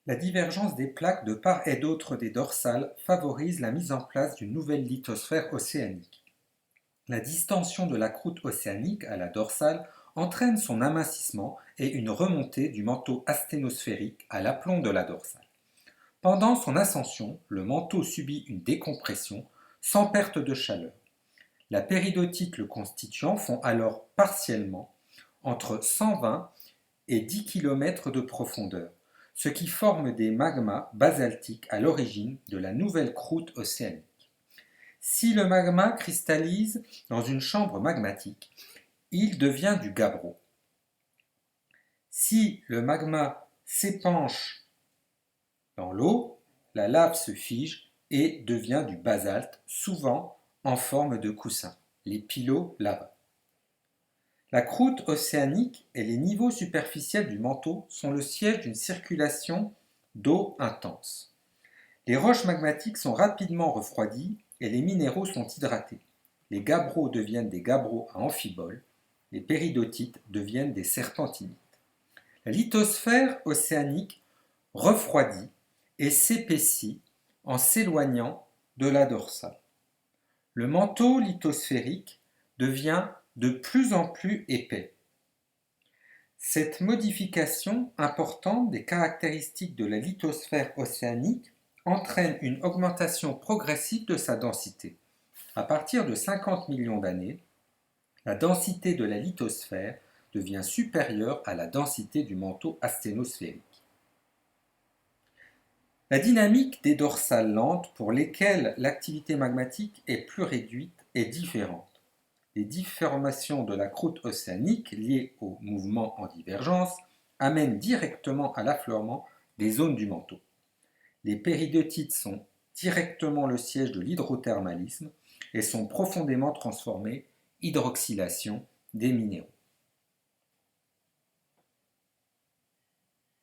La divergence des plaques de part et d'autre des dorsales favorise la mise en place d'une nouvelle lithosphère océanique. La distension de la croûte océanique à la dorsale entraîne son amincissement et une remontée du manteau asténosphérique à l'aplomb de la dorsale. Pendant son ascension, le manteau subit une décompression sans perte de chaleur. La péridotite le constituant fond alors partiellement entre 120 et 10 km de profondeur, ce qui forme des magmas basaltiques à l'origine de la nouvelle croûte océanique. Si le magma cristallise dans une chambre magmatique, il devient du gabbro. Si le magma s'épanche dans l'eau, la lave se fige et devient du basalte, souvent en forme de coussin, les pilolavas. La croûte océanique et les niveaux superficiels du manteau sont le siège d'une circulation d'eau intense. Les roches magmatiques sont rapidement refroidies et les minéraux sont hydratés. Les gabbros deviennent des gabbros à amphiboles, les péridotites deviennent des serpentinites. La lithosphère océanique refroidit et s'épaissit en s'éloignant de la dorsale. Le manteau lithosphérique devient de plus en plus épais. Cette modification importante des caractéristiques de la lithosphère océanique entraîne une augmentation progressive de sa densité. À partir de 50 millions d'années, la densité de la lithosphère devient supérieure à la densité du manteau asténosphérique. La dynamique des dorsales lentes pour lesquelles l'activité magmatique est plus réduite est différente. Les déformations de la croûte océanique liées au mouvement en divergence amènent directement à l'affleurement des zones du manteau. Les péridotites sont directement le siège de l'hydrothermalisme et sont profondément transformées, hydroxylation des minéraux.